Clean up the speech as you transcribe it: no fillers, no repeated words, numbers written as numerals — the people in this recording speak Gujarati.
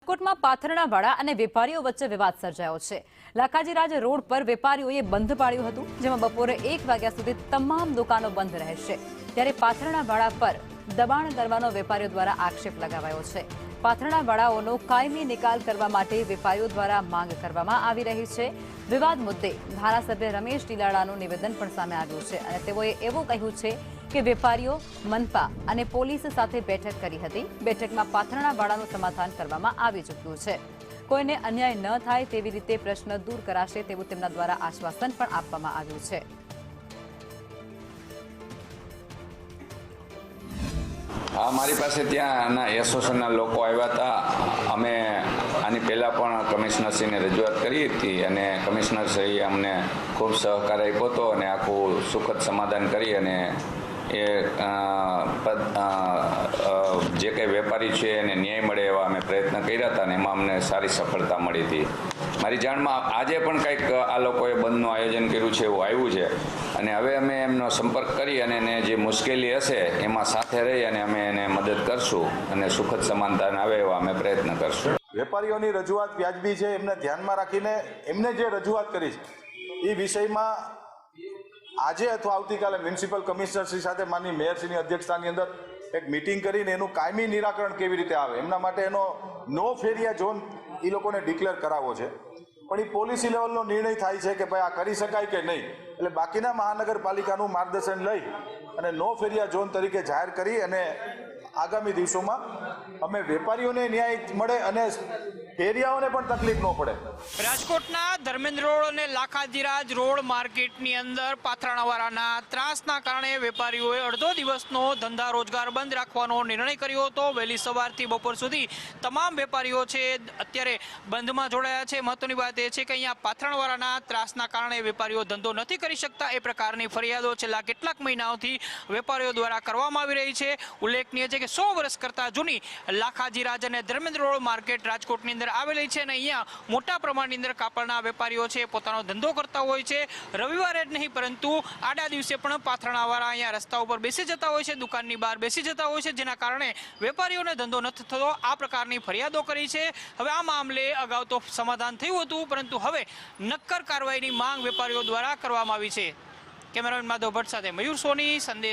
રાજકોટમાં પાથરણાવાળા અને વેપારીઓ વચ્ચે વિવાદ સર્જાયો છે। લાખાજીરાજ રોડ પર વેપારીઓએ બંધ પાડ્યું હતું, જેમાં બપોરે 1 વાગ્યા સુધી તમામ દુકાનો બંધ રહેશે। ત્યારે પાથરણાવાળા પર દબાણ કરવાનો વેપારીઓ દ્વારા આક્ષેપ લગાવાયો છે। પાથરણાવાળાઓનો કાયમી નિકાલ કરવા માટે વેપારીઓ દ્વારા માંગ કરવામાં આવી રહી છે। વિવાદ મુદ્દે ધારાસભ્ય રમેશ ટીલાળાનું નિવેદન પણ સામે આવ્યું છે અને તેઓએ એવું કહ્યું છે કે વેપારીઓ મનપા અને પોલીસ સાથે બેઠક કરી હતી। બેઠકમાં પાથરણાવાળાનું સમાધાન કરવામાં આવી ચૂક્યું છે। કોઈને અન્યાય ન થાય તેવી રીતે પ્રશ્ન દૂર કરાશે તેવું તેમના દ્વારા આશ્વાસન પણ આપવામાં આવ્યું છે। મારી પાસે ત્યાંના એસોસિએશનના લોકો આવ્યા હતા। અમે આની પહેલાં પણ કમિશનરશ્રીને રજૂઆત કરી હતી અને કમિશનરશ્રીએ અમને ખૂબ સહકાર આપ્યો હતો અને આખું સુખદ સમાધાન કરી અને એ જે કંઈ વેપારી છે એને ન્યાય મળે એવા અમે પ્રયત્ન કર્યા હતા અને એમાં અમને સારી સફળતા મળી હતી। મારી જાણમાં આજે પણ કંઈક આ લોકોએ બંધનું આયોજન કર્યું છે એવું આવ્યું છે અને હવે અમે એમનો સંપર્ક કરી અને એને જે મુશ્કેલી હશે એમાં સાથે રહી અને અમે એને મદદ કરશું અને સુખદ સમાધાન આવે એવા અમે પ્રયત્ન કરશું। વેપારીઓની રજૂઆત વ્યાજબી છે, એમને ધ્યાનમાં રાખીને એમને જે રજૂઆત કરી છે એ વિષયમાં આજે અથવા આવતીકાલે મ્યુનિસિપલ કમિશનરશ્રી સાથે માનની મેયરશ્રીની અધ્યક્ષતાની અંદર એક મિટિંગ કરીને એનું કાયમી નિરાકરણ કેવી રીતે આવે એમના માટે એનો નો ફેરિયા ઝોન એ લોકોને ડિક્લેર કરાવવો છે। પણ એ પોલિસી લેવલનો નિર્ણય થાય છે કે ભાઈ આ કરી શકાય કે નહીં, એટલે બાકીના મહાનગરપાલિકાનું માર્ગદર્શન લઈ અને નો ફેરિયા ઝોન તરીકે જાહેર કરી અને આગામી દિવસોમાં અમે વેપારીઓને ન્યાય મળે અને ફેરિયાઓને પણ તકલીફ ન પડે। રાજકોટના ધર્મેન્દ્ર રોડ અને લાખાજીરાજ રોડ માર્કેટની અંદર પાથરણાવાળાના ત્રાસના કારણે વેપારીઓએ અડધો દિવસનો ધંધા રોજગાર બંધ રાખવાનો નિર્ણય કર્યો હતો। વહેલી સવારથી બપોર સુધી તમામ વેપારીઓ છે અત્યારે બંધમાં જોડાયા છે। મહત્વની વાત એ છે કે અહીંયા પાથરણાવાળાના ત્રાસના કારણે વેપારીઓ ધંધો નથી કરી શકતા એ પ્રકારની ફરિયાદો છેલ્લા કેટલાક મહિનાઓથી વેપારીઓ દ્વારા કરવામાં આવી રહી છે। ઉલ્લેખનીય છે કે 100 વર્ષ કરતાં જૂની લાખાજીરાજ અને ધર્મેન્દ્ર રોડ માર્કેટ રાજકોટની અંદર આવેલી છે અને અહીંયા મોટા પ્રમાણની અંદર કાપડના વેપારીઓ છે પોતાનો ધંધો કરતા હોય છે। રવિવારે જ નહીં પરંતુ આડા દિવસે પણ પાથરણાવાળા અહીંયા રસ્તા ઉપર બેસી જતા હોય છે, દુકાનની બહાર બેસી જતા હોય છે, જેના કારણે વેપારીઓને ધંધો નથી થતો આ પ્રકારની ફરિયાદો કરી છે। હવે આ મામલે અગાઉ તો સમાધાન થયું હતું પરંતુ હવે નક્કર કાર્યવાહીની માંગ વેપારીઓ દ્વારા કરવામાં આવી છે। કેમેરામેન માધવ ભટ્ટ સાથે મયુર સોની, સંદેશ।